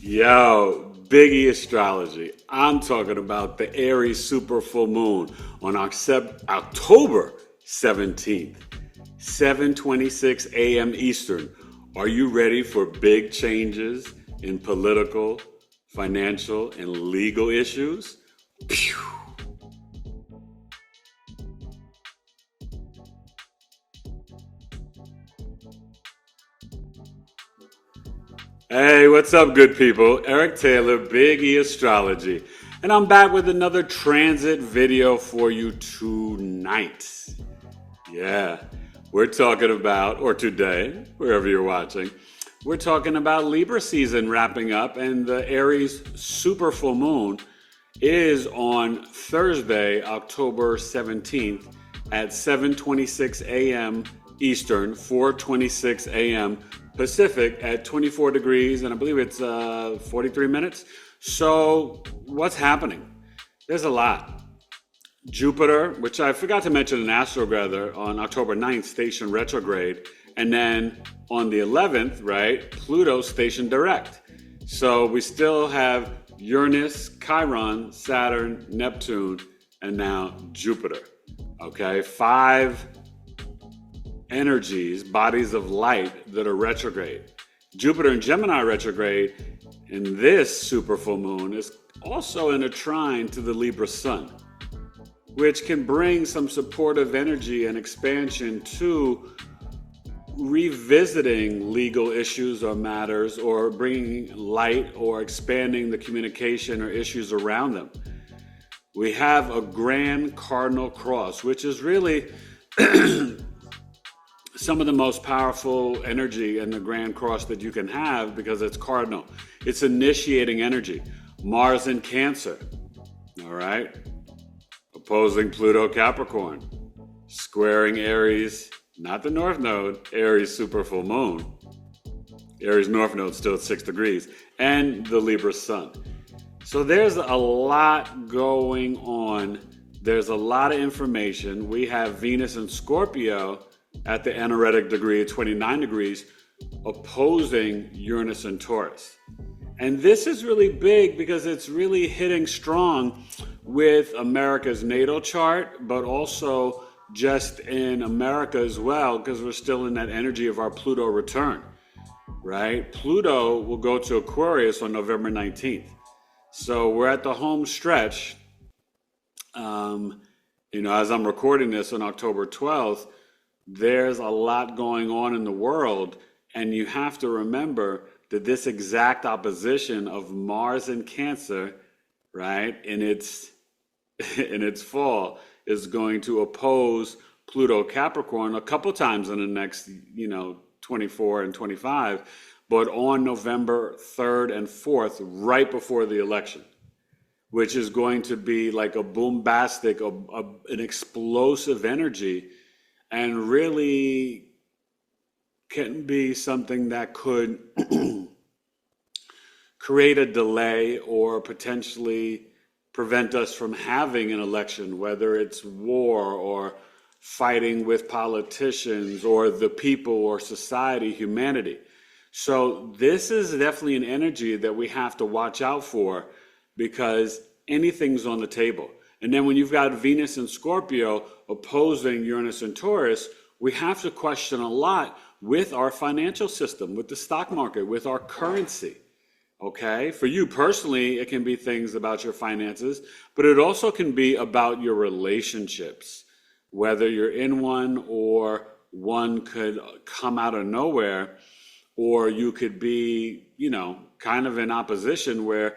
Yo, Astrology. I'm talking about the Aries super full moon on October 17th, 7:26 a.m. Eastern. Are you ready for big changes in political, financial, and legal issues? Pew. Hey, what's up, good people? Eric Taylor, Astrology. And I'm back with another transit video for you tonight. Yeah, we're talking about, or today, wherever you're watching, we're talking about Libra season wrapping up, and the Aries super full moon is on Thursday, October 17th at 7:26 a.m. Eastern, 4:26 a.m. Pacific at 24 degrees, and I believe it's 43 minutes. So what's happening? There's a lot. Jupiter, which I forgot to mention in Astrology on October 9th, station retrograde. And then on the 11th, right, Pluto station direct. So we still have Uranus, Chiron, Saturn, Neptune, and now Jupiter. Okay, 5 energies, bodies of light that are retrograde. Jupiter in Gemini retrograde, and this super full moon is also in a trine to the Libra sun, which can bring some supportive energy and expansion to revisiting legal issues or matters, or bringing light or expanding the communication or issues around them. We have a grand cardinal cross, which is really some of the most powerful energy in the grand cross that you can have, because it's cardinal. It's initiating energy. Mars in Cancer, all right? Opposing Pluto Capricorn, squaring Aries, not the North Node, Aries super full moon. Aries North Node still at 6 degrees, and the Libra sun. So there's a lot going on. There's a lot of information. We have Venus in Scorpio at the anaretic degree, 29 degrees, opposing Uranus and Taurus. And this is really big because it's really hitting strong with America's natal chart, but also just in America as well, because we're still in that energy of our Pluto return, right? Pluto will go to Aquarius on November 19th. So we're at the home stretch. As I'm recording this on October 12th, there's a lot going on in the world, and you have to remember that this exact opposition of Mars in Cancer, right, in its fall, is going to oppose Pluto Capricorn a couple times in the next 24 and 25, but on November 3rd and 4th, right before the election, which is going to be like a bombastic, an explosive energy, and really can be something that could create a delay or potentially prevent us from having an election, whether it's war or fighting with politicians or the people or society, humanity. So this is definitely an energy that we have to watch out for, because anything's on the table. And then when you've got Venus and Scorpio opposing Uranus and Taurus, we have to question a lot with our financial system, with the stock market, with our currency. Okay? For you personally, it can be things about your finances, but it also can be about your relationships, whether you're in one or one could come out of nowhere, or you could be, kind of in opposition where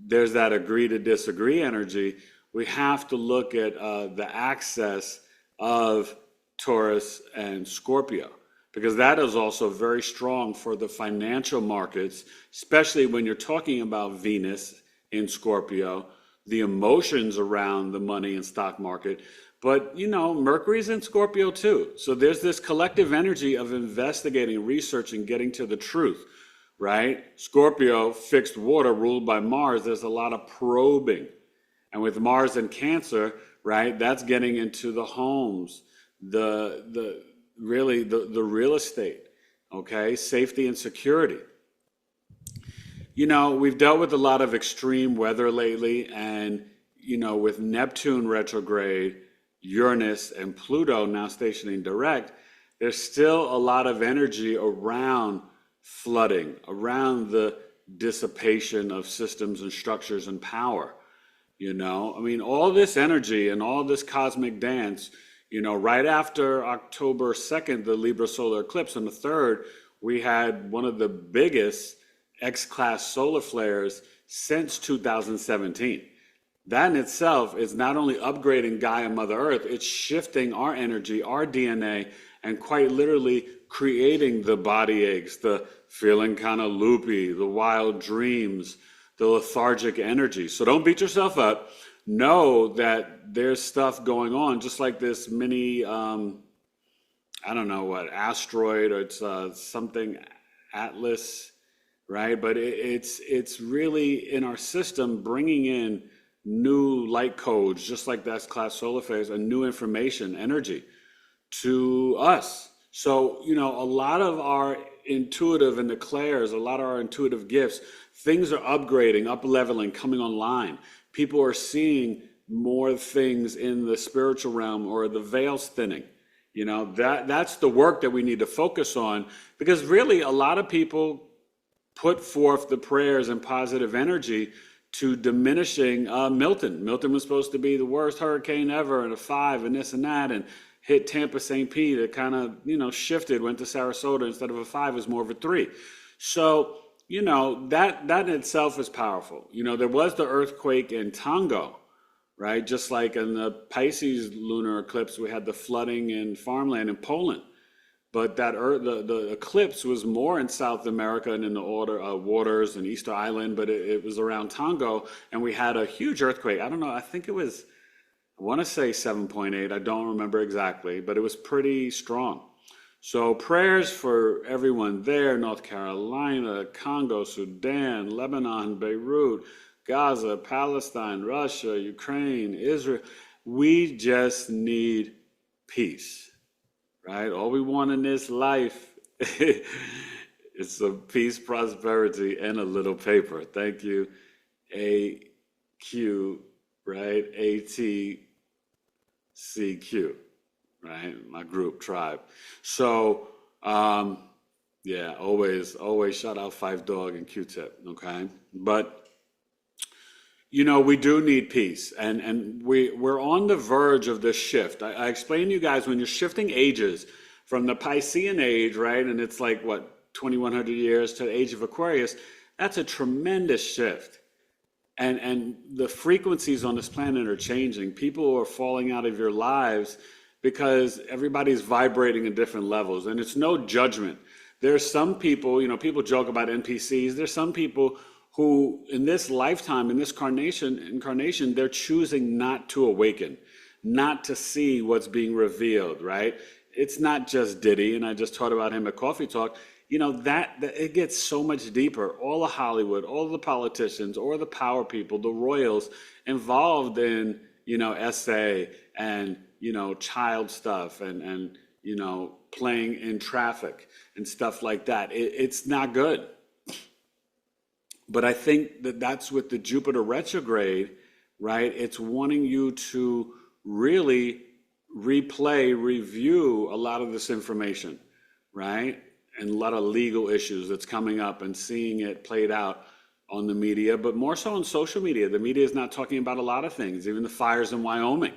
there's that agree to disagree energy. We have to look at the axis of Taurus and Scorpio, because that is also very strong for the financial markets, especially when you're talking about Venus in Scorpio, the emotions around the money and stock market. But, Mercury's in Scorpio too. So there's this collective energy of investigating, researching, getting to the truth, right? Scorpio, fixed water, ruled by Mars. There's a lot of probing. And with Mars in Cancer, right, that's getting into the homes, the real estate, okay, safety and security. We've dealt with a lot of extreme weather lately, and, with Neptune retrograde, Uranus, and Pluto now stationing direct, there's still a lot of energy around flooding, around the dissipation of systems and structures and power. All this energy and all this cosmic dance, right after October 2nd, the Libra solar eclipse on the 3rd, we had one of the biggest X-class solar flares since 2017. That in itself is not only upgrading Gaia Mother Earth, it's shifting our energy, our DNA, and quite literally creating the body aches, the feeling kind of loopy, the wild dreams, the lethargic energy. So don't beat yourself up. Know that there's stuff going on, just like this mini, I don't know what, asteroid, or it's something Atlas, right? But it's really in our system bringing in new light codes, just like that class solar phase, and new information, energy to us. So, a lot of our intuitive and declares, a lot of our intuitive gifts, things are upgrading, up leveling, coming online. People are seeing more things in the spiritual realm, or the veil's thinning. That's the work that we need to focus on, because really a lot of people put forth the prayers and positive energy to diminishing Milton. Milton was supposed to be the worst hurricane ever, and a 5 and this and that, and hit Tampa St. Pete. It kind of, shifted, went to Sarasota. Instead of a 5, it was more of a 3. So, that in itself is powerful. There was the earthquake in Tonga, right? Just like in the Pisces lunar eclipse, we had the flooding in farmland in Poland. But the eclipse was more in South America and in the waters and Easter Island, but it was around Tonga, and we had a huge earthquake. I don't know, I think it was, I want to say 7.8. I don't remember exactly, but it was pretty strong. So prayers for everyone there, North Carolina, Congo, Sudan, Lebanon, Beirut, Gaza, Palestine, Russia, Ukraine, Israel. We just need peace. Right? All we want in this life is some peace, prosperity, and a little paper. Thank you. AQ, right? ATCQ, right? My group, tribe. So, always shout out Five Dog and Q-Tip, okay? But, we do need peace, and we're on the verge of this shift. I explained to you guys, when you're shifting ages from the Piscean age, right, and it's like, 2,100 years to the age of Aquarius, that's a tremendous shift. And the frequencies on this planet are changing. People are falling out of your lives because everybody's vibrating at different levels, and it's no judgment. There's some people, people joke about NPCs. There's some people who in this lifetime, in this incarnation, they're choosing not to awaken, not to see what's being revealed, right? It's not just Diddy, and I just taught about him at Coffee Talk. That it gets so much deeper. All of Hollywood, all of the politicians, or the power people, the royals involved in, SA and, child stuff and playing in traffic and stuff like that. It's not good. But I think that's with the Jupiter retrograde, right? It's wanting you to really review a lot of this information, right? And a lot of legal issues that's coming up, and seeing it played out on the media, but more so on social media. The media is not talking about a lot of things, even the fires in Wyoming,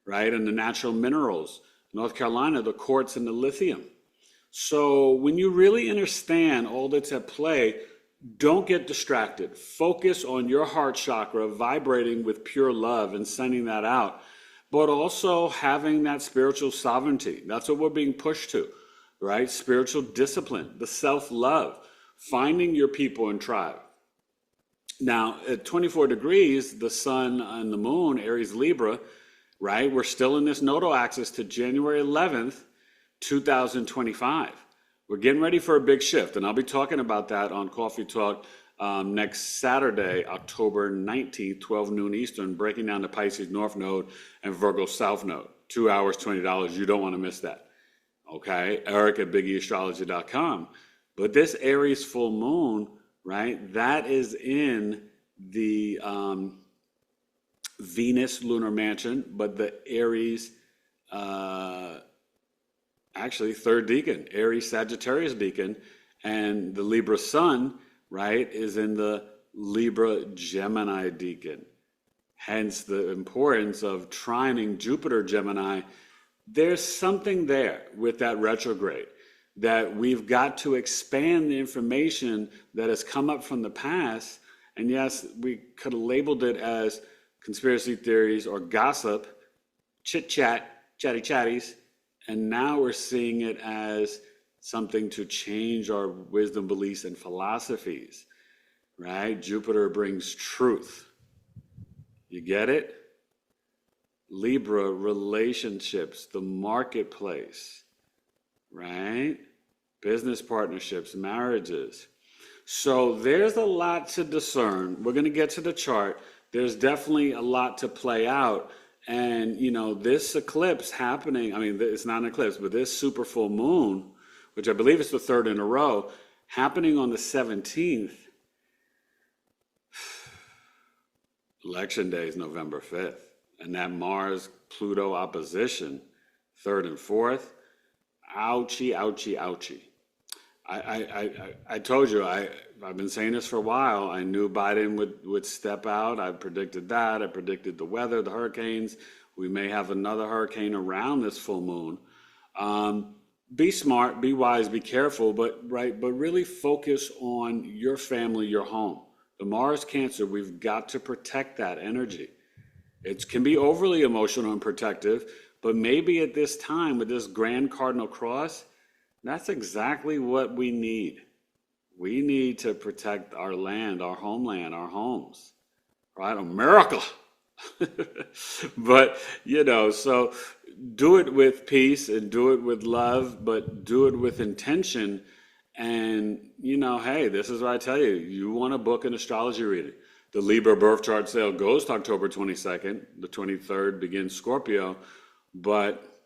right? And the natural minerals, North Carolina, the quartz and the lithium. So when you really understand all that's at play, don't get distracted. Focus on your heart chakra vibrating with pure love and sending that out, but also having that spiritual sovereignty. That's what we're being pushed to, right? Spiritual discipline, the self-love, finding your people and tribe. Now, at 24 degrees, the sun and the moon, Aries, Libra, right? We're still in this nodal axis to January 11th, 2025. We're getting ready for a big shift, and I'll be talking about that on Coffee Talk next Saturday, October 19th, 12 noon Eastern, breaking down the Pisces North Node and Virgo South Node. 2 hours, $20. You don't want to miss that. Okay? Eric at BigEAstrology.com. But this Aries full moon, right? That is in the Venus lunar mansion, but the Aries, actually third decan, Aries Sagittarius decan, and the Libra sun, right, is in the Libra Gemini decan. Hence the importance of trining Jupiter Gemini. There's something there with that retrograde that we've got to expand the information that has come up from the past. And yes, we could have labeled it as conspiracy theories or gossip, chit chat, chatty chatties. And now we're seeing it as something to change our wisdom, beliefs, and philosophies, right? Jupiter brings truth. You get it? Libra, relationships, the marketplace, right? Business partnerships, marriages. So there's a lot to discern. We're going to get to the chart. There's definitely a lot to play out. And, you know, this eclipse happening, I mean, it's not an eclipse, but this super full moon, which I believe is the third in a row, happening on the 17th. Election day is November 5th. And that Mars-Pluto opposition, third and fourth, ouchie, ouchie, ouchie. I told you, I've been saying this for a while. I knew Biden would step out. I predicted that. I predicted the weather, the hurricanes. We may have another hurricane around this full moon. Be smart, be wise, be careful, but really focus on your family, your home. The Mars Cancer, we've got to protect that energy. It can be overly emotional and protective, but maybe at this time with this Grand Cardinal Cross, that's exactly what we need. We need to protect our land, our homeland, our homes, right? America. But, you know, so do it with peace and do it with love, but do it with intention. And, you know, hey, this is what I tell you. You want to book an astrology reading. The Libra birth chart sale goes to October 22nd. The 23rd begins Scorpio. But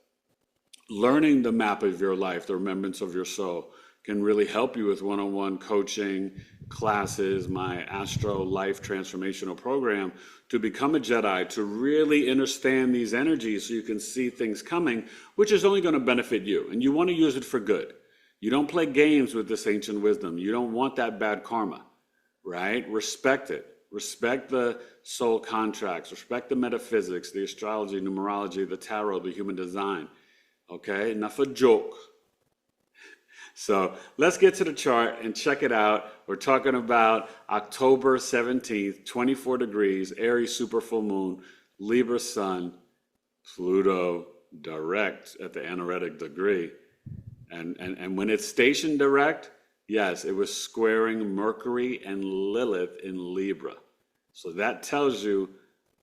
learning the map of your life, the remembrance of your soul, can really help you with one-on-one coaching, classes, my Astro Life Transformational Program, to become a Jedi, to really understand these energies so you can see things coming, which is only going to benefit you. And you want to use it for good. You don't play games with this ancient wisdom. You don't want that bad karma, right? Respect it. Respect the soul contracts. Respect the metaphysics, the astrology, numerology, the tarot, the human design. Okay, enough a joke. So let's get to the chart and check it out. We're talking about October 17th, 24 degrees, Aries super full moon, Libra sun, Pluto direct at the anaretic degree. And when it's stationed direct, yes, it was squaring Mercury and Lilith in Libra. So that tells you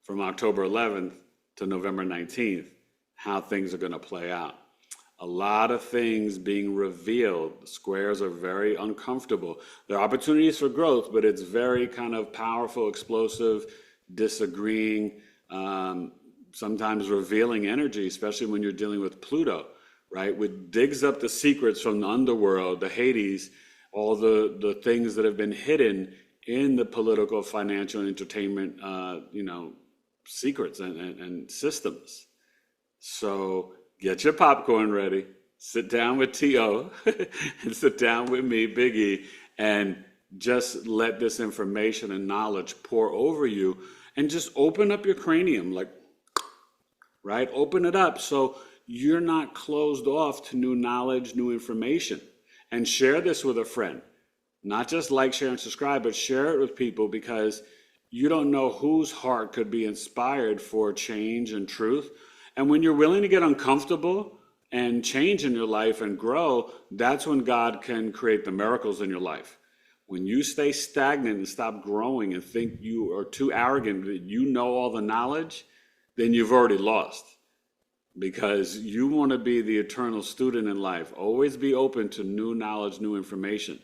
from October 11th to November 19th, how things are going to play out. A lot of things being revealed. The squares are very uncomfortable. There are opportunities for growth, but it's very kind of powerful, explosive, disagreeing, sometimes revealing energy, especially when you're dealing with Pluto, right? Which digs up the secrets from the underworld, the Hades, all the things that have been hidden in the political, financial, and entertainment, secrets and systems. So get your popcorn ready, sit down with T.O. and sit down with me, Big E, and just let this information and knowledge pour over you and just open up your cranium, right? Open it up so you're not closed off to new knowledge, new information. And share this with a friend. Not just like, share, and subscribe, but share it with people because you don't know whose heart could be inspired for change and truth. And when you're willing to get uncomfortable and change in your life and grow, that's when God can create the miracles in your life. When you stay stagnant and stop growing and think you are too arrogant that you know all the knowledge, then you've already lost. Because you want to be the eternal student in life. Always be open to new knowledge, new information.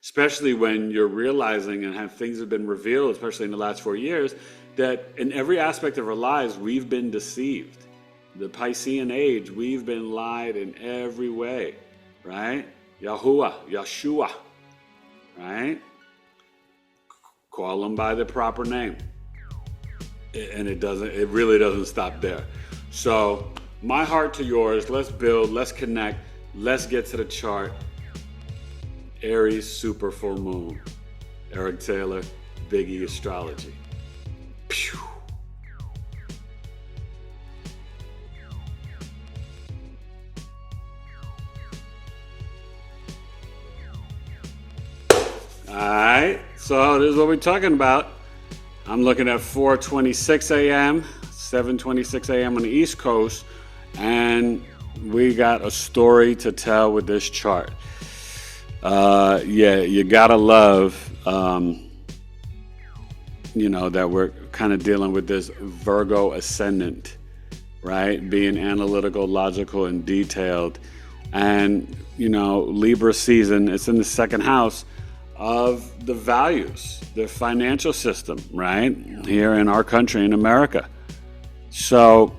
Especially when you're realizing and have things have been revealed, especially in the last 4 years, that in every aspect of our lives, we've been deceived. The Piscean age, we've been lied in every way, right? Yahuwah, Yeshua, right? Call them by the proper name. And it really doesn't stop there. So my heart to yours, let's build, let's connect, let's get to the chart. Aries super full moon. Eric Taylor, BigEAstrology. Pew. All right, so this is what we're talking about. I'm looking at 4:26 a.m., 7:26 a.m. on the East Coast, and we got a story to tell with this chart. You gotta love, that we're kind of dealing with this Virgo ascendant, right? Being analytical, logical, and detailed. And, Libra season, it's in the second house of the values, the financial system, right? Here in our country, in America. So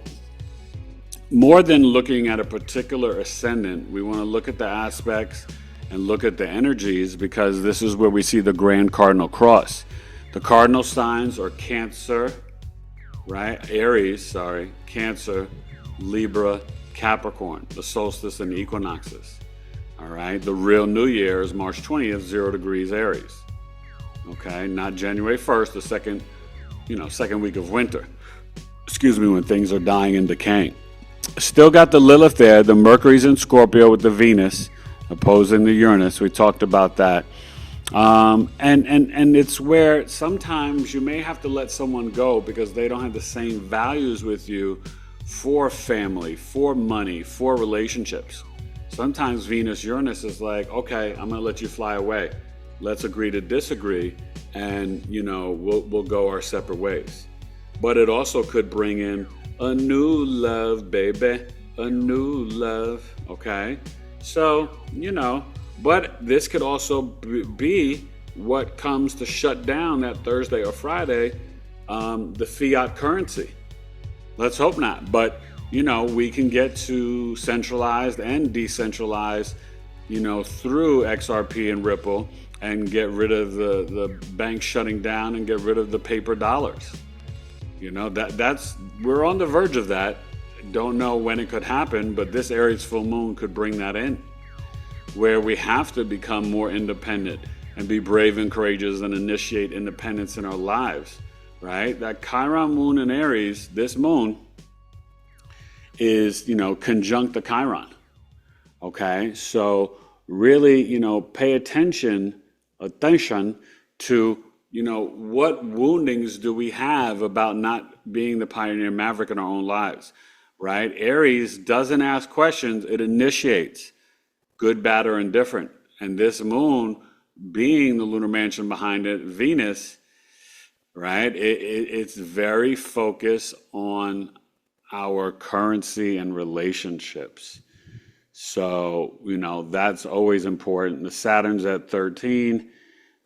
more than looking at a particular ascendant, we want to look at the aspects and look at the energies, because this is where we see the grand cardinal cross. The cardinal signs are Cancer, right? Aries, Cancer, Libra, Capricorn, the solstice and the equinoxes. All right, the real New Year is March 20th, 0 degrees Aries. Okay, not January 1st, the second week of winter. When things are dying and decaying. Still got the Lilith there, the Mercury's in Scorpio with the Venus opposing the Uranus. We talked about that. And it's where sometimes you may have to let someone go because they don't have the same values with you for family, for money, for relationships. Sometimes Venus Uranus is like, okay, I'm going to let you fly away. Let's agree to disagree, and we'll go our separate ways. But it also could bring in a new love, baby, a new love. Okay, so but this could also be what comes to shut down that Thursday or Friday, the fiat currency. Let's hope not, but we can get to centralized and decentralized, through XRP and Ripple, and get rid of the banks shutting down and get rid of the paper dollars. We're on the verge of that. Don't know when it could happen, but this Aries full moon could bring that in, where we have to become more independent and be brave and courageous and initiate independence in our lives, right? That Chiron moon in Aries, this moon, is, conjunct the Chiron. Okay, so really, pay attention to, what woundings do we have about not being the pioneer maverick in our own lives, right? Aries doesn't ask questions, it initiates, good, bad, or indifferent. And this moon, being the lunar mansion behind it, Venus, right? It's very focused on our currency and relationships. So, that's always important. The Saturn's at 13,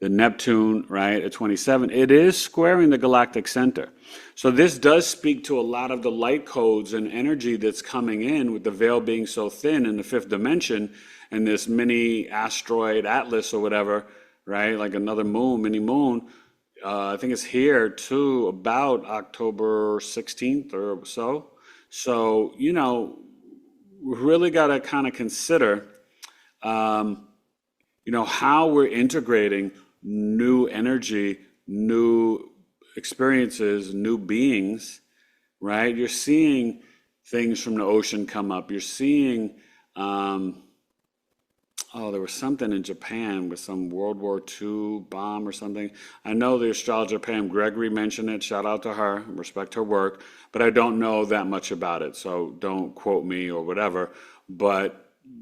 the Neptune, right, at 27. It is squaring the galactic center. So this does speak to a lot of the light codes and energy that's coming in with the veil being so thin in the fifth dimension and this mini asteroid atlas or whatever, right, like another moon, mini moon. I think it's here too, about October 16th or so. So, we really got to kind of consider, how we're integrating new energy, new experiences, new beings, right? You're seeing things from the ocean come up. You're seeing, there was something in Japan with some World War II bomb or something. I know the astrologer Pam Gregory mentioned it. Shout out to her, respect her work, but I don't know that much about it, so don't quote me or whatever. But,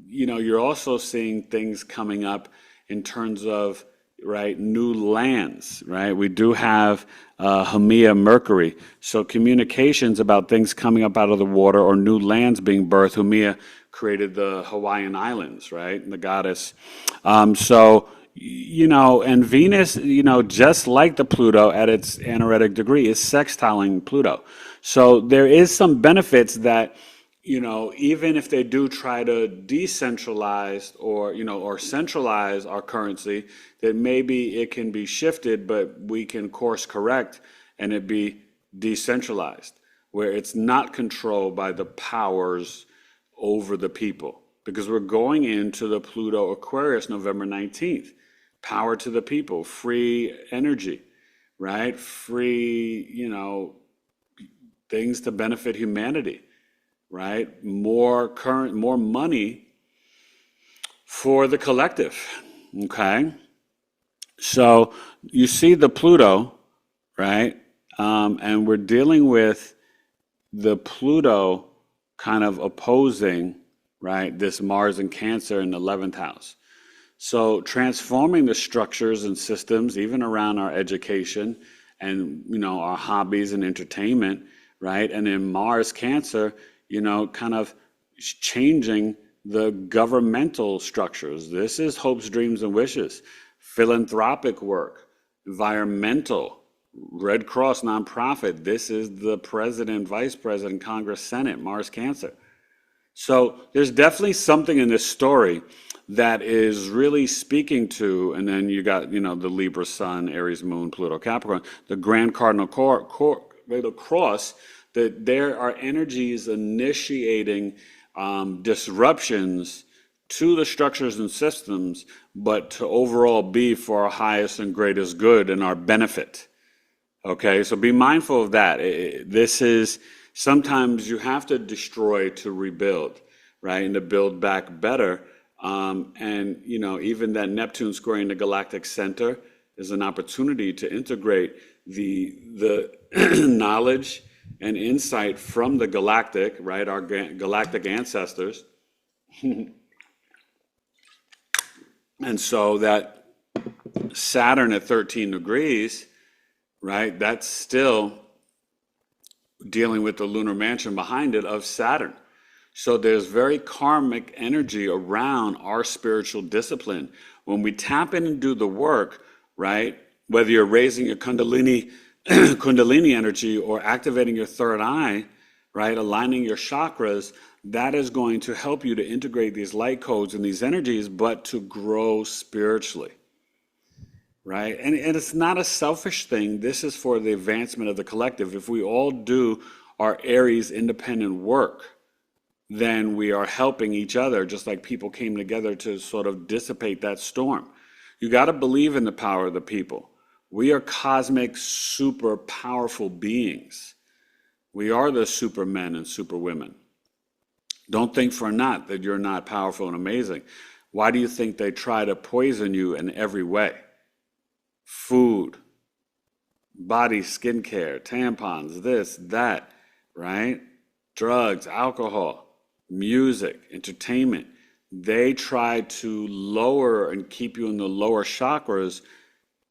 you're also seeing things coming up in terms of, right, new lands, right? We do have Haumea Mercury, so communications about things coming up out of the water or new lands being birthed. Haumea created the Hawaiian Islands, right? The goddess. And Venus, just like the Pluto at its anaretic degree, is sextiling Pluto. So there is some benefits that even if they do try to decentralize or centralize our currency, that maybe it can be shifted, but we can course correct and it be decentralized, where it's not controlled by the powers over the people. Because we're going into the Pluto Aquarius November 19th. Power to the people, free energy, right? Free, things to benefit humanity, right? More money for the collective, okay? So you see the Pluto, right? And we're dealing with the Pluto kind of opposing, right, this Mars in Cancer in the 11th house. So transforming the structures and systems, even around our education and, our hobbies and entertainment, right? And in Mars Cancer, kind of changing the governmental structures. This is hopes, dreams, and wishes. Philanthropic work, environmental, Red Cross nonprofit. This is the president, vice president, Congress, Senate, Mars Cancer. So there's definitely something in this story that is really speaking to, and then you got, the Libra Sun, Aries Moon, Pluto Capricorn, the Grand Cardinal Cross, that there are energies initiating disruptions to the structures and systems, but to overall be for our highest and greatest good and our benefit. Okay, so be mindful of that. This is, sometimes you have to destroy to rebuild, right, and to build back better. And, even that Neptune squaring the galactic center is an opportunity to integrate the knowledge and insight from the galactic, right, our galactic ancestors. And so that Saturn at 13 degrees, right, that's still dealing with the lunar mansion behind it of Saturn. So there's very karmic energy around our spiritual discipline. When we tap in and do the work, right, whether you're raising your Kundalini energy or activating your third eye, right, aligning your chakras, that is going to help you to integrate these light codes and these energies, but to grow spiritually, right? And it's not a selfish thing. This is for the advancement of the collective. If we all do our Aries independent work, then we are helping each other, just like people came together to sort of dissipate that storm. You got to believe in the power of the people. We are cosmic, super powerful beings. We are the supermen and superwomen. Don't think for naught that you're not powerful and amazing. Why do you think they try to poison you in every way? Food, body, skincare, tampons, this, that, right? Drugs, alcohol, music, entertainment. They try to lower and keep you in the lower chakras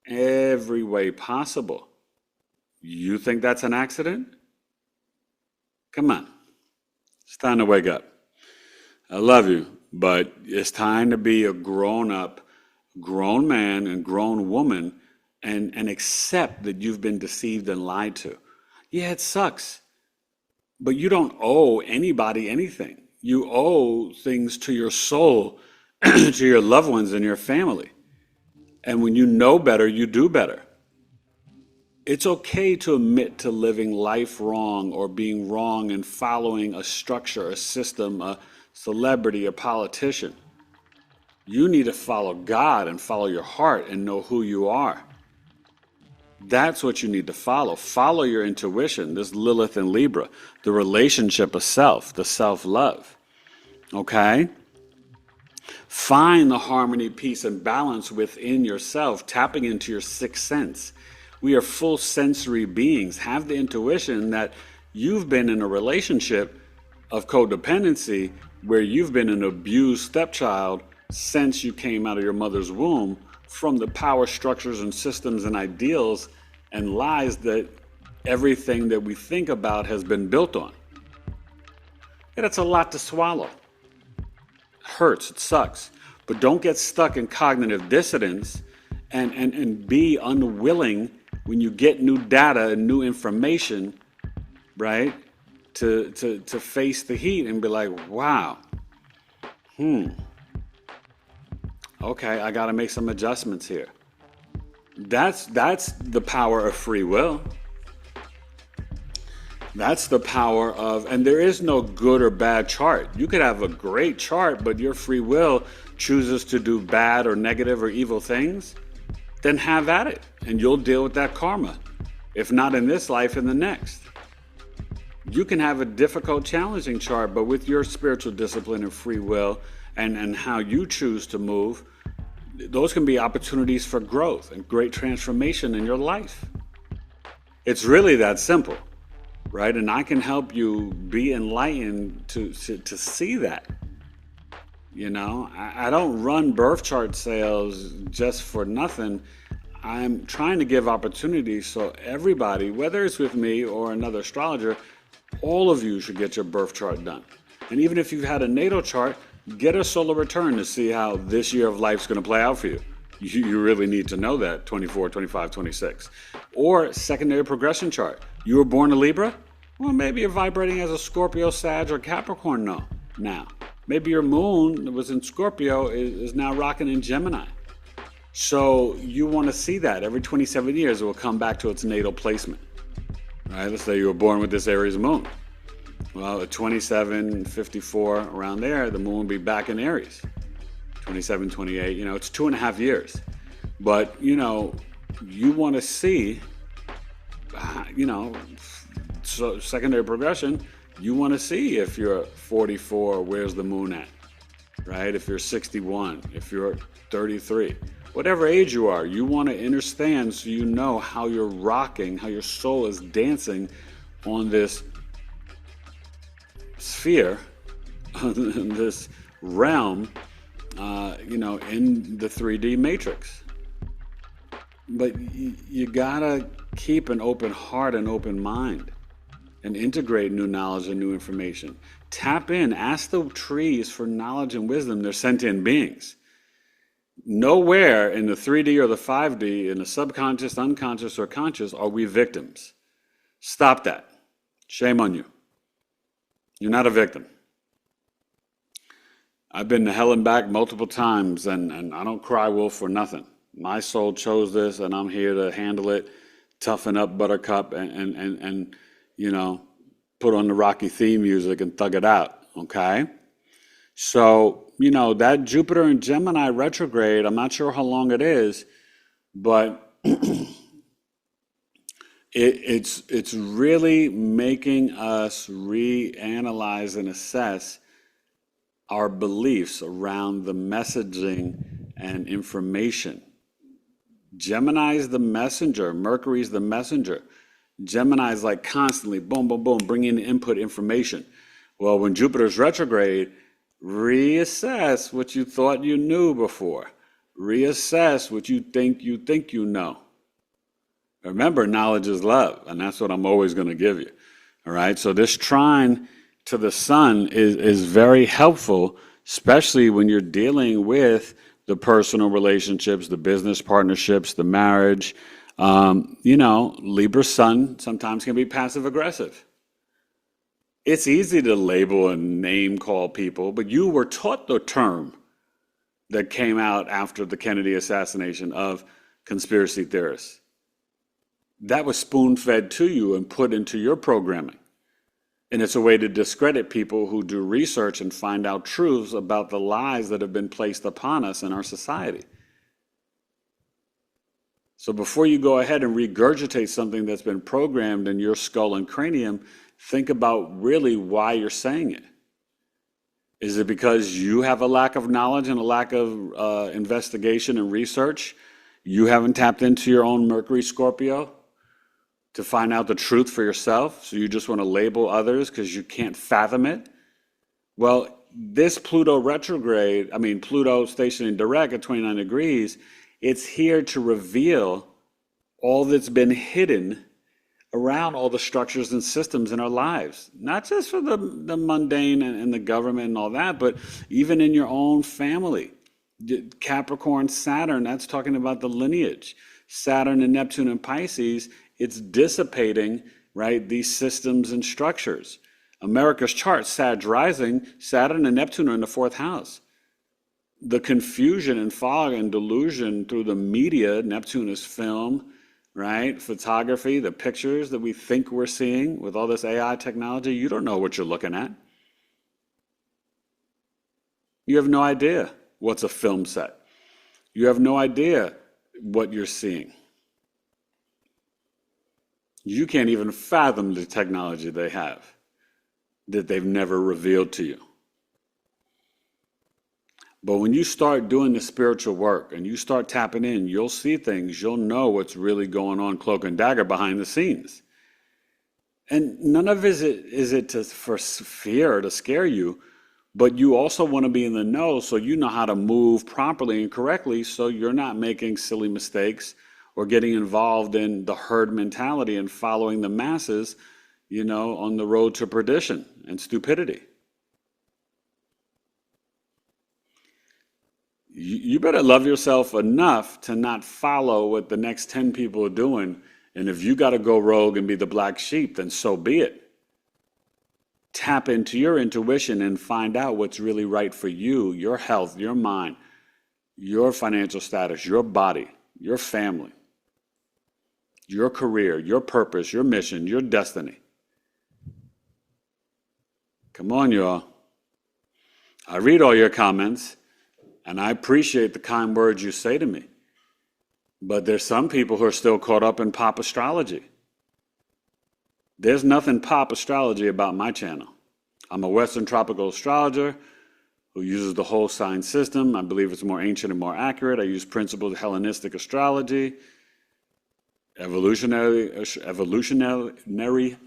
every way possible. You think that's an accident? Come on. It's time to wake up. I love you, but it's time to be a grown-up, grown man and grown woman and accept that you've been deceived and lied to. Yeah, it sucks, but you don't owe anybody anything. You owe things to your soul, to your loved ones and your family. And when you know better, you do better. It's okay to admit to living life wrong or being wrong and following a structure, a system, a celebrity, a politician. You need to follow God and follow your heart and know who you are. That's what you need to follow. Follow your intuition, this Lilith and Libra, the relationship of self, the self-love. Okay? Find the harmony, peace, and balance within yourself, tapping into your sixth sense. We are full sensory beings. Have the intuition that you've been in a relationship of codependency where you've been an abused stepchild since you came out of your mother's womb from the power structures and systems and ideals and lies that everything that we think about has been built on. And it's a lot to swallow. It hurts, it sucks. But don't get stuck in cognitive dissonance and be unwilling when you get new data and new information, right, to face the heat and be like, wow, okay, I got to make some adjustments here. That's the power of free will. That's the power of, and there is no good or bad chart. You could have a great chart, but your free will chooses to do bad or negative or evil things, then have at it, and you'll deal with that karma. If not in this life, in the next. You can have a difficult, challenging chart, but with your spiritual discipline and free will and how you choose to move, those can be opportunities for growth and great transformation in your life. It's really that simple, right? And I can help you be enlightened to see that. You know, I don't run birth chart sales just for nothing. I'm trying to give opportunities so everybody, whether it's with me or another astrologer, all of you should get your birth chart done. And even if you've had a natal chart, get a solar return to see how this year of life is going to play out for you. You really need to know that, 24, 25, 26. Or secondary progression chart. You were born a Libra? Well, maybe you're vibrating as a Scorpio, Sag, or Capricorn now. Maybe your moon that was in Scorpio is now rocking in Gemini. So you want to see that. Every 27 years, it will come back to its natal placement. Right? Let's say you were born with this Aries moon. Well, at 27, 54, around there, the moon will be back in Aries. 27, 28, it's 2.5 years. But, you want to see, so secondary progression, you want to see if you're 44, where's the moon at, right? If you're 61, if you're 33, whatever age you are, you want to understand so you know how you're rocking, how your soul is dancing on this sphere, in this realm, in the 3D matrix. But you gotta keep an open heart and open mind and integrate new knowledge and new information. Tap in, ask the trees for knowledge and wisdom. They're sentient beings. Nowhere in the 3D or the 5D, in the subconscious, unconscious, or conscious, are we victims. Stop that. Shame on you. You're not a victim. I've been to hell and back multiple times, and I don't cry wolf for nothing. My soul chose this, and I'm here to handle it, toughen up, buttercup, and put on the Rocky theme music and thug it out, okay? So, that Jupiter and Gemini retrograde, I'm not sure how long it is, but it's really making us reanalyze and assess our beliefs around the messaging and information. Gemini's the messenger. Mercury's the messenger. Gemini's like constantly, boom, boom, boom, bringing input information. Well, when Jupiter's retrograde, reassess what you thought you knew before. Reassess what you think you know. Remember, knowledge is love, and that's what I'm always going to give you. All right, so this trine to the sun is very helpful, especially when you're dealing with the personal relationships, the business partnerships, the marriage. Libra sun sometimes can be passive aggressive. It's easy to label and name call people, but you were taught the term that came out after the Kennedy assassination of conspiracy theorists. That was spoon-fed to you and put into your programming. And it's a way to discredit people who do research and find out truths about the lies that have been placed upon us in our society. So before you go ahead and regurgitate something that's been programmed in your skull and cranium, think about really why you're saying it. Is it because you have a lack of knowledge and a lack of investigation and research? You haven't tapped into your own Mercury Scorpio to find out the truth for yourself, so you just want to label others because you can't fathom it? Well, this Pluto retrograde, Pluto stationing direct at 29 degrees, it's here to reveal all that's been hidden around all the structures and systems in our lives. Not just for the mundane and the government and all that, but even in your own family. Capricorn, Saturn, that's talking about the lineage. Saturn and Neptune and Pisces, it's dissipating, right, these systems and structures. America's chart, Sag rising, Saturn and Neptune are in the fourth house. The confusion and fog and delusion through the media, Neptune is film, right? Photography, the pictures that we think we're seeing with all this AI technology, you don't know what you're looking at. You have no idea what's a film set. You have no idea what you're seeing. You can't even fathom the technology they have that they've never revealed to you. But when you start doing the spiritual work and you start tapping in, you'll see things. You'll know what's really going on, cloak and dagger, behind the scenes. And none of it is it for fear or to scare you, but you also want to be in the know so you know how to move properly and correctly so you're not making silly mistakes or getting involved in the herd mentality and following the masses, on the road to perdition and stupidity. You better love yourself enough to not follow what the next 10 people are doing. And if you got to go rogue and be the black sheep, then so be it. Tap into your intuition and find out what's really right for you, your health, your mind, your financial status, your body, your family, your career, your purpose, your mission, your destiny. Come on, y'all. I read all your comments, and I appreciate the kind words you say to me. But there's some people who are still caught up in pop astrology. There's nothing pop astrology about my channel. I'm a Western tropical astrologer who uses the whole sign system. I believe it's more ancient and more accurate. I use principles of Hellenistic astrology, evolutionary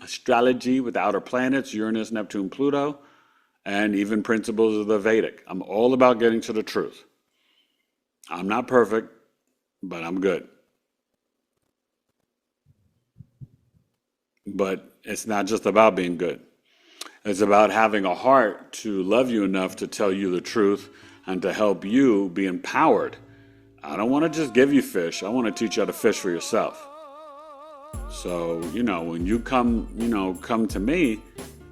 astrology with the outer planets, Uranus, Neptune, Pluto, and even principles of the Vedic. I'm all about getting to the truth. I'm not perfect, but I'm good. But it's not just about being good. It's about having a heart to love you enough to tell you the truth and to help you be empowered. I don't want to just give you fish. I want to teach you how to fish for yourself. So, when you come to me,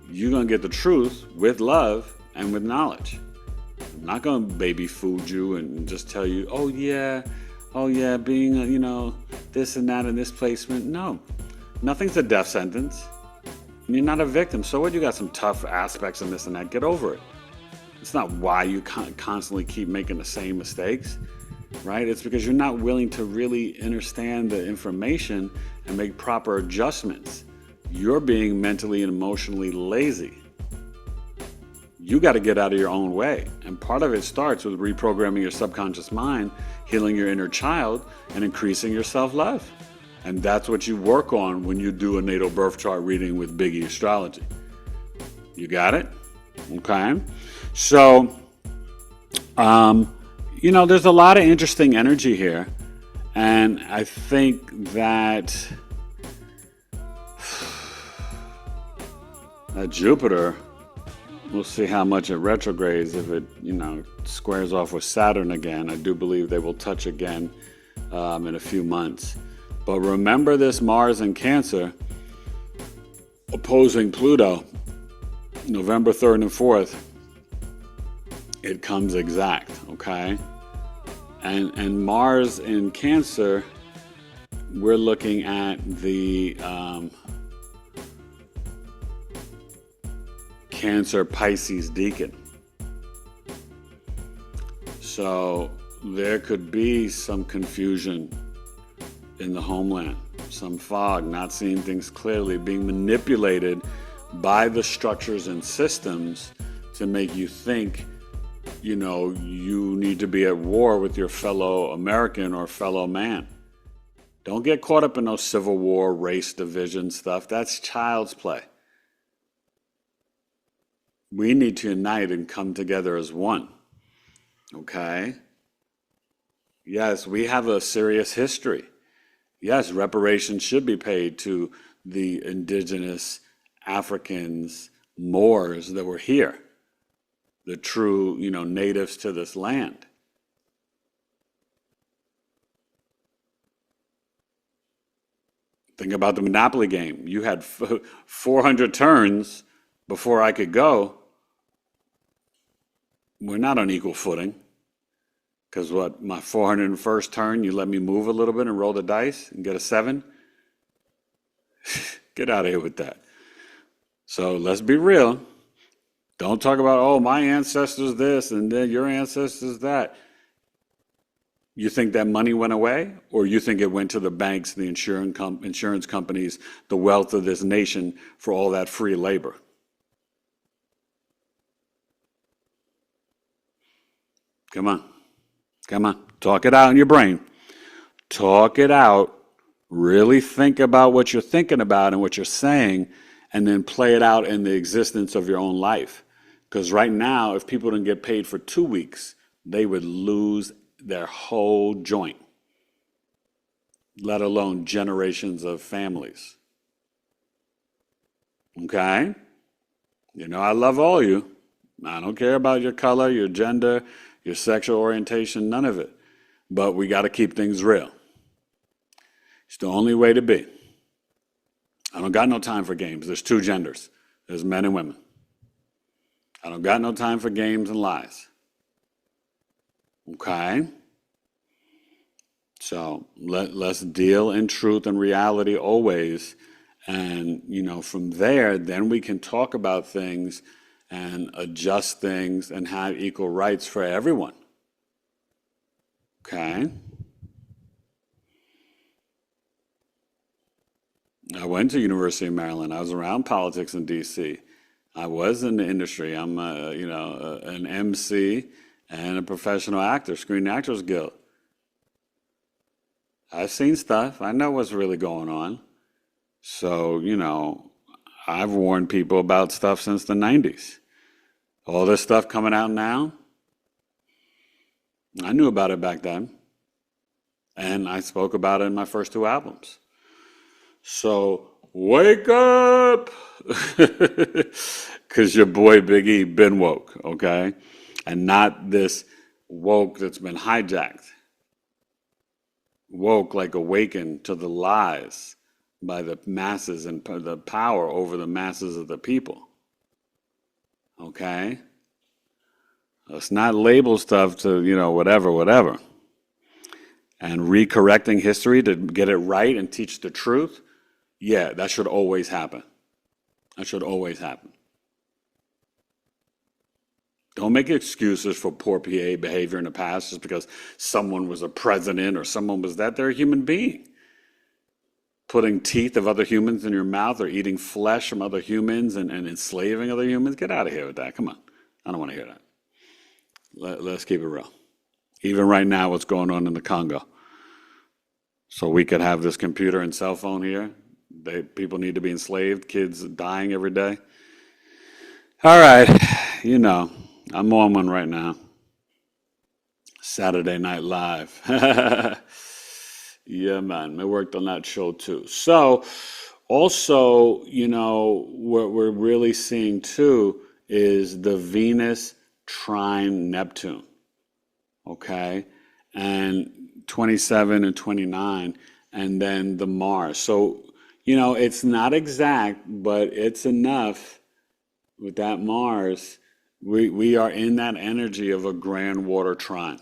you're going to get the truth with love and with knowledge. I'm not going to baby food you and just tell you, oh yeah, being, this and that and this placement. No. Nothing's a death sentence. You're not a victim. So what? You got some tough aspects in this and that. Get over it. It's not why you constantly keep making the same mistakes, right? It's because you're not willing to really understand the information and make proper adjustments. You're being mentally and emotionally lazy. You got to get out of your own way. And part of it starts with reprogramming your subconscious mind, healing your inner child, and increasing your self-love. And that's what you work on when you do a natal birth chart reading with BigEAstro. You got it? Okay. So, there's a lot of interesting energy here. And I think that Jupiter, we'll see how much it retrogrades. If it, squares off with Saturn again, I do believe they will touch again in a few months. But remember this Mars in Cancer opposing Pluto, November 3rd and 4th. It comes exact, okay? And Mars in Cancer, we're looking at the Cancer Pisces Deacon. So there could be some confusion in the homeland, some fog, not seeing things clearly, being manipulated by the structures and systems to make you think, you need to be at war with your fellow American or fellow man. Don't get caught up in those civil war, race division stuff. That's child's play. We need to unite and come together as one. Okay? Yes, we have a serious history. Yes, reparations should be paid to the indigenous Africans, Moors that were here, the true, natives to this land. Think about the Monopoly game. You had 400 turns before I could go, we're not on equal footing. Because what, my 401st turn, you let me move a little bit and roll the dice and get a 7? Get out of here with that. So let's be real. Don't talk about, oh, my ancestors this and then your ancestors that. You think that money went away, or you think it went to the banks, the insurance companies, the wealth of this nation for all that free labor? Come on. Come on. Talk it out in your brain. Talk it out. Really think about what you're thinking about and what you're saying, and then play it out in the existence of your own life. Because right now, if people didn't get paid for 2 weeks, they would lose their whole joint, let alone generations of families. Okay? You know, I love all of you. I don't care about your color, your gender, your sexual orientation, none of it. But we got to keep things real. It's the only way to be. I don't got no time for games. There's 2 genders. There's men and women. I don't got no time for games and lies. Okay? So let's deal in truth and reality always. And, you know, from there, then we can talk about things and adjust things and have equal rights for everyone. Okay? I went to University of Maryland. I was around politics in D.C. I was in the industry. I'm, an MC and a professional actor, Screen Actors Guild. I've seen stuff. I know what's really going on. So, you know, I've warned people about stuff since the 90s. All this stuff coming out now, I knew about it back then. And I spoke about it in my first 2 albums. So, wake up! Because your boy Big E been woke, okay? And not this woke that's been hijacked. Woke, like awakened to the lies by the masses and the power over the masses of the people. Okay? Let's not label stuff to, whatever. And recorrecting history to get it right and teach the truth, yeah, that should always happen. That should always happen. Don't make excuses for poor behavior in the past just because someone was a president or someone was that. They're a human being. Putting teeth of other humans in your mouth or eating flesh from other humans and enslaving other humans, get out of here with that. Come on. I don't want to hear that. Let's keep it real. Even right now, what's going on in the Congo. So we could have this computer and cell phone here. People need to be enslaved. Kids dying every day. All right. I'm on one right now. Saturday Night Live. Yeah, man. I worked on that show too. So also, what we're really seeing too is the Venus trine Neptune. Okay? And 27 and 29, and then the Mars. So, it's not exact, but it's enough with that Mars. We are in that energy of a grand water trine.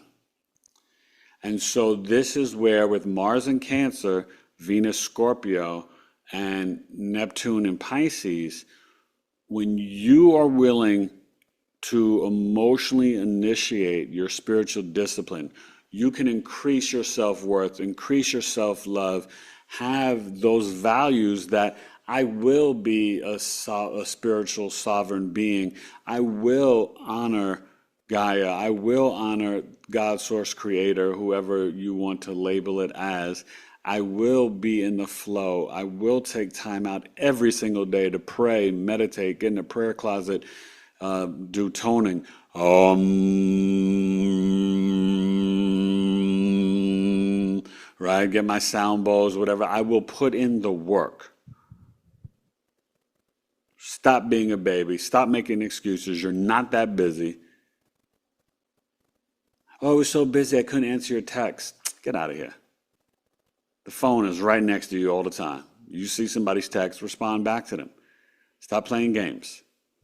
And so this is where with Mars in Cancer, Venus Scorpio, and Neptune in Pisces, when you are willing to emotionally initiate your spiritual discipline, you can increase your self-worth, increase your self-love, have those values that I will be a spiritual sovereign being. I will honor Gaia. I will honor God, Source, Creator, whoever you want to label it as. I will be in the flow. I will take time out every single day to pray, meditate, get in the prayer closet, do toning. Right? Get my sound bowls, whatever. I will put in the work. Stop being a baby. Stop making excuses. You're not that busy. Oh, I was so busy I couldn't answer your text. Get out of here. The phone is right next to you all the time. You see somebody's text, respond back to them. Stop playing games.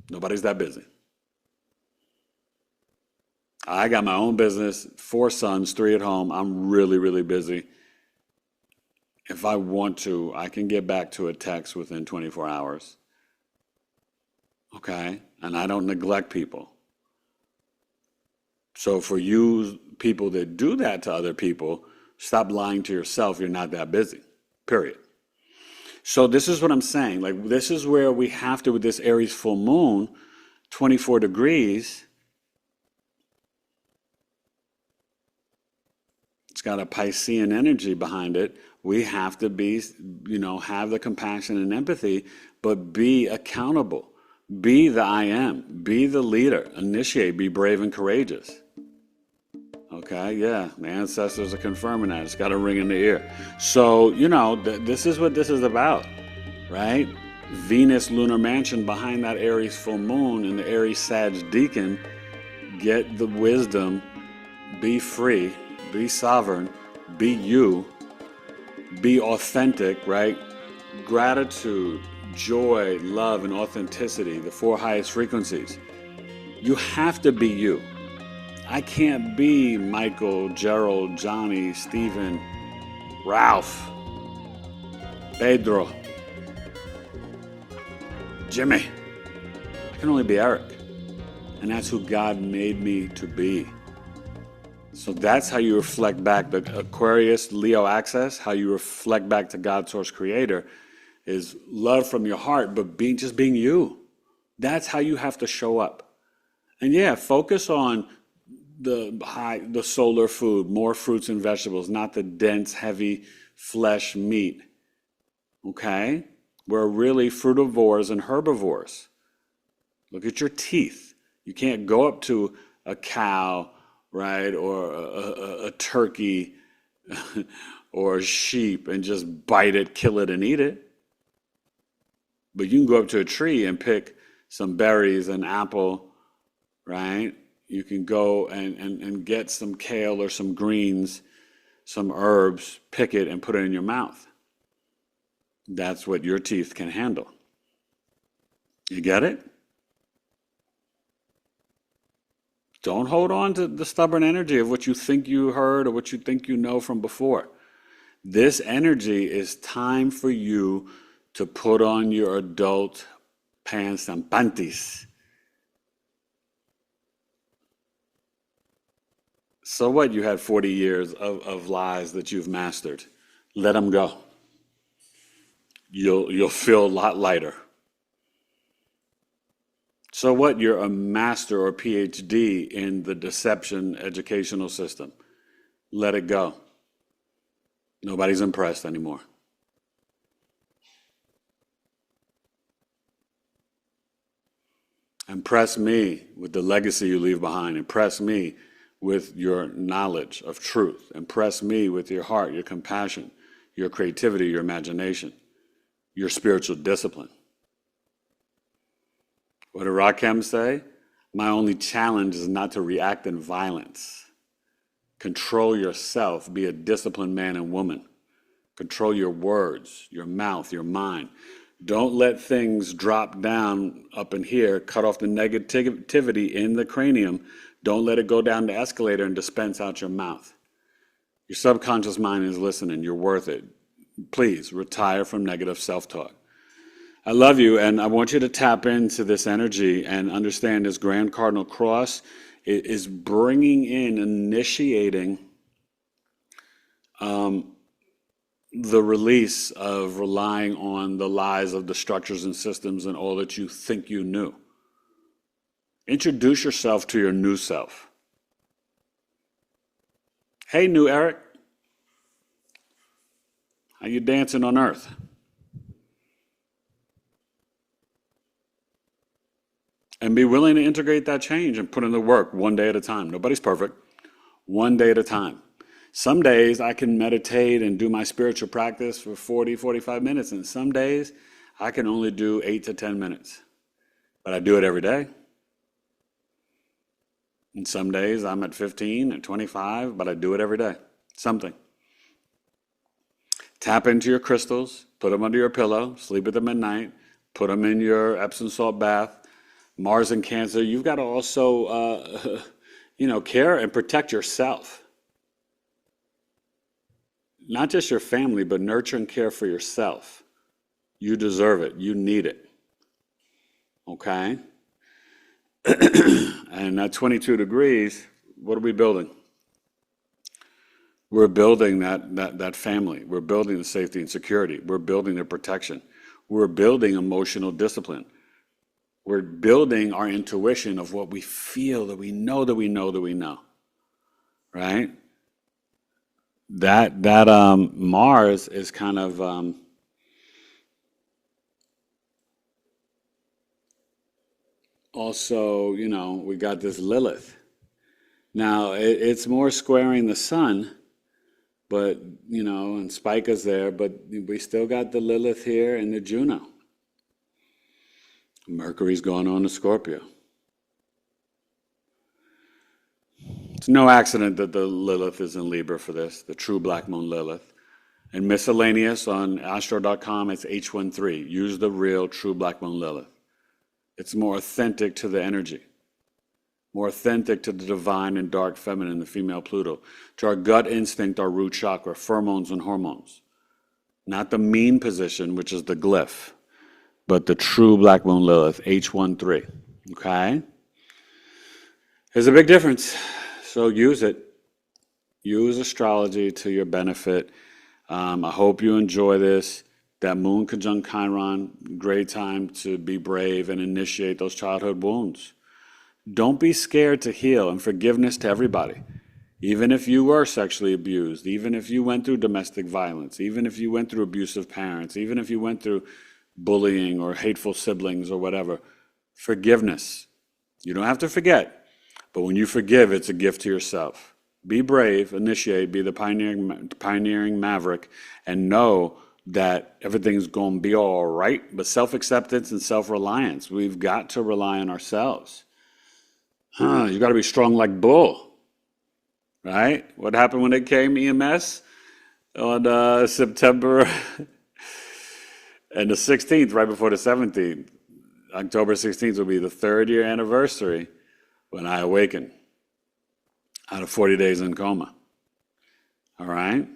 Nobody's that busy. I got my own business, 4 sons, 3 at home. I'm really, really busy. If I want to, I can get back to a text within 24 hours. Okay? And I don't neglect people. So for you people that do that to other people, stop lying to yourself. You're not that busy. Period. So this is what I'm saying. Like, this is where we have to, with this Aries full moon, 24 degrees, it's got a Piscean energy behind it. We have to be, have the compassion and empathy, but be accountable. Be the I am. Be the leader. Initiate. Be brave and courageous. Okay, yeah, the ancestors are confirming that. It's got a ring in the ear. So, this is what this is about, right? Venus lunar mansion behind that Aries full moon and the Aries Sag deacon. Get the wisdom. Be free. Be sovereign. Be you. Be authentic, right? Gratitude, joy, love, and authenticity, the 4 highest frequencies. You have to be you. I can't be Michael, Gerald, Johnny, Stephen, Ralph, Pedro, Jimmy. I can only be Eric. And that's who God made me to be. So that's how you reflect back the Aquarius, Leo access, how you reflect back to God, Source Creator, is love from your heart, but just being you. That's how you have to show up. And yeah, focus on the solar food, more fruits and vegetables, not the dense, heavy flesh meat. Okay? We're really frutivores and herbivores. Look at your teeth. You can't go up to a cow, right, or a turkey or a sheep and just bite it, kill it, and eat it. But you can go up to a tree and pick some berries, an apple, right? You can go and get some kale or some greens, some herbs, pick it and put it in your mouth. That's what your teeth can handle. You get it? Don't hold on to the stubborn energy of what you think you heard or what you think you know from before. This energy is time for you to put on your adult pants and panties. So what? You had 40 years of lies that you've mastered. Let them go. You'll feel a lot lighter. So what? You're a master or PhD in the deception educational system. Let it go. Nobody's impressed anymore. Impress me with the legacy you leave behind. Impress me with your knowledge of truth. Impress me with your heart, your compassion, your creativity, your imagination, your spiritual discipline. What did Rakim say? My only challenge is not to react in violence. Control yourself. Be a disciplined man and woman. Control your words, your mouth, your mind. Don't let things drop down up in here. Cut off the negativity in the cranium. Don't let it go down the escalator and dispense out your mouth. Your subconscious mind is listening. You're worth it. Please retire from negative self-talk. I love you, and I want you to tap into this energy and understand this Grand Cardinal Cross is bringing in, initiating the release of relying on the lies of the structures and systems and all that you think you knew. Introduce yourself to your new self. Hey, new Eric. How you dancing on earth? And be willing to integrate that change and put in the work one day at a time. Nobody's perfect. One day at a time. Some days I can meditate and do my spiritual practice for 40, 45 minutes. And some days I can only do 8 to 10 minutes. But I do it every day. And some days I'm at 15 and 25, but I do it every day. Something. Tap into your crystals. Put them under your pillow. Sleep with them at night. Put them in your Epsom salt bath. Mars in Cancer, you've got to also, care and protect yourself. Not just your family, but nurture and care for yourself. You deserve it. You need it. Okay? And at 22 degrees, what are we building? We're building that family. We're building the safety and security. We're building the protection. We're building emotional discipline. We're building our intuition of what we feel, that we know, that we know, that we know. Right? That Mars is kind of also, we got this Lilith. Now, it's more squaring the sun, but, and Spica's there, but we still got the Lilith here and the Juno. Mercury's going on to Scorpio. It's no accident that the Lilith is in Libra for this, the true black moon Lilith. And miscellaneous on astro.com, it's H13. Use the real true black moon Lilith. It's more authentic to the energy, more authentic to the divine and dark feminine, the female Pluto, to our gut instinct, our root chakra, pheromones and hormones. Not the mean position, which is the glyph, but the true black moon Lilith, H13. Okay? There's a big difference. So use it. Use astrology to your benefit. I hope you enjoy this. That moon conjunct Chiron, great time to be brave and initiate those childhood wounds. Don't be scared to heal, and forgiveness to everybody. Even if you were sexually abused, even if you went through domestic violence, even if you went through abusive parents, even if you went through bullying or hateful siblings or whatever, forgiveness. You don't have to forget, but when you forgive, it's a gift to yourself. Be brave, initiate, be the pioneering maverick, and know that everything's going to be all right. But self-acceptance and self-reliance, we've got to rely on ourselves. You got to be strong like bull, right? What happened when it came, EMS, on September and the 16th, right before the 17th. October 16th will be the 3rd year anniversary when I awakened out of 40 days in coma. All right?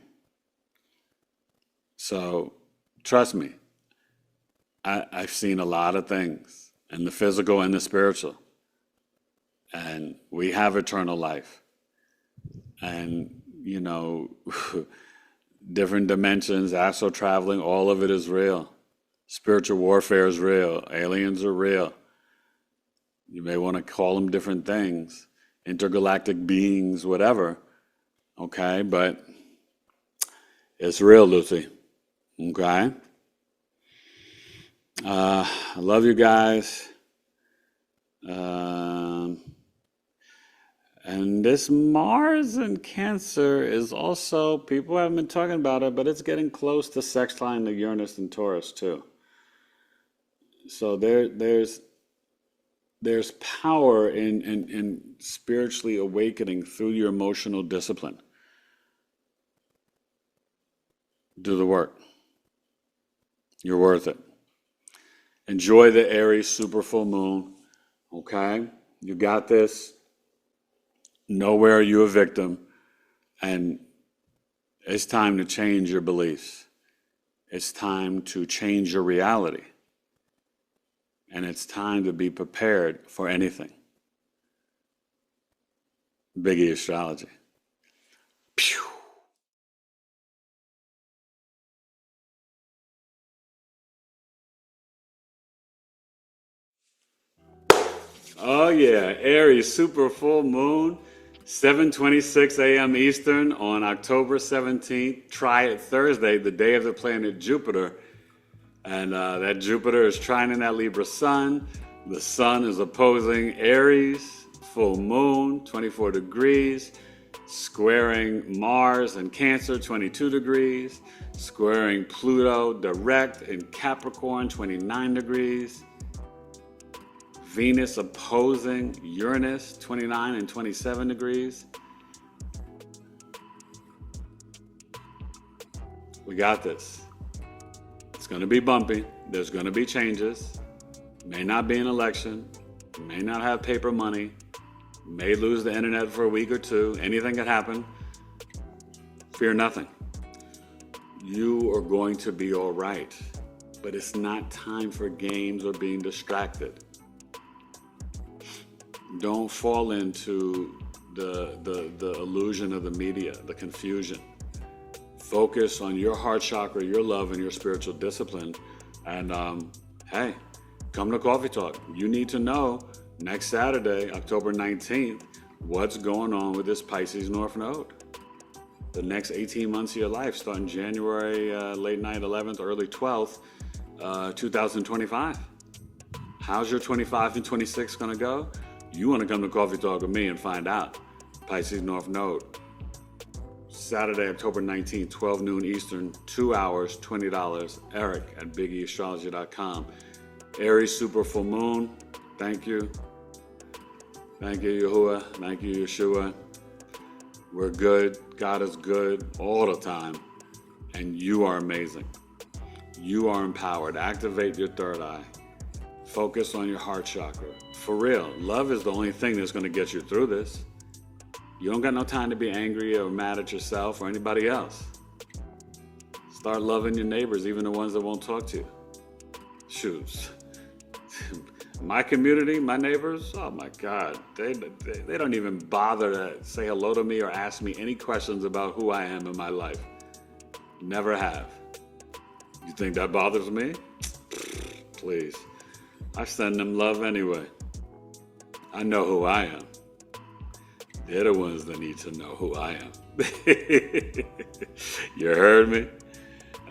So trust me, I've seen a lot of things in the physical and the spiritual. And we have eternal life. And, different dimensions, astral traveling, all of it is real. Spiritual warfare is real. Aliens are real. You may want to call them different things. Intergalactic beings, whatever. Okay, but it's real, Lucy. Okay? I love you guys. And this Mars in Cancer is also, people haven't been talking about it, but it's getting close to sextile to Uranus and Taurus too. So there's power in spiritually awakening through your emotional discipline. Do the work. You're worth it. Enjoy the Aries super full moon. Okay? You got this. Nowhere are you a victim. And it's time to change your beliefs. It's time to change your reality. And it's time to be prepared for anything. BigEAstro. Pew. Oh yeah, Aries super full moon, 7:26 a.m. Eastern on October 17th. Try it Thursday, the day of the planet Jupiter. And that Jupiter is trining that Libra sun. The sun is opposing Aries, full moon, 24 degrees, squaring Mars in Cancer, 22 degrees, squaring Pluto direct in Capricorn, 29 degrees. Venus opposing Uranus, 29 and 27 degrees. We got this. It's going to be bumpy. There's going to be changes. May not be an election. May not have paper money. May lose the internet for a week or two. Anything could happen. Fear nothing. You are going to be all right. But it's not time for games or being distracted. Don't fall into the illusion of the media, the confusion. Focus on your heart chakra, your love, and your spiritual discipline. And hey, come to Coffee Talk. You need to know next Saturday, October 19th, what's going on with this Pisces North Node. The next 18 months of your life, starting January late night 11th, early 12th, 2025. How's your 25 and 26 going to go? You want to come to Coffee Talk with me and find out. Pisces North Node. Saturday, October 19th, 12 noon Eastern, 2 hours, $20. Eric at BigEAstrology.com. Aries super full moon. Thank you. Thank you, Yahuwah. Thank you, Yeshua. We're good. God is good all the time. And you are amazing. You are empowered. Activate your third eye. Focus on your heart chakra. For real, love is the only thing that's going to get you through this. You don't got no time to be angry or mad at yourself or anybody else. Start loving your neighbors, even the ones that won't talk to you. Shoot. My community, my neighbors, oh my God, they don't even bother to say hello to me or ask me any questions about who I am in my life. Never have. You think that bothers me? Please. I send them love anyway. I know who I am. They're the ones that need to know who I am. You heard me?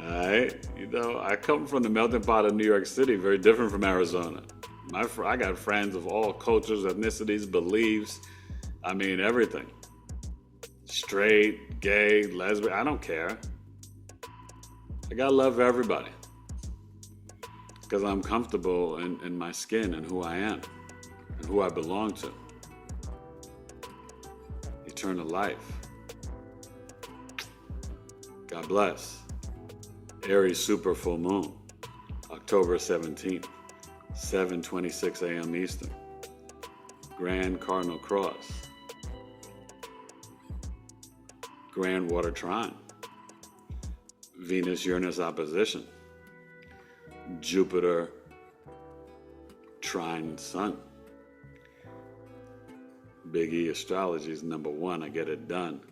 All right? You know, I come from the melting pot of New York City, very different from Arizona. I got friends of all cultures, ethnicities, beliefs. I mean, everything. Straight, gay, lesbian, I don't care. I got love for everybody. Because I'm comfortable in my skin and who I am and who I belong to. Eternal life. God bless. Aries super full moon, October 17th, 7:26 a.m. Eastern. Grand Cardinal Cross. Grand Water Trine. Venus-Uranus opposition. Jupiter trine Sun. Big E Astrology is number one. I get it done.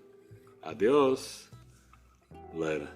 Adios. Later.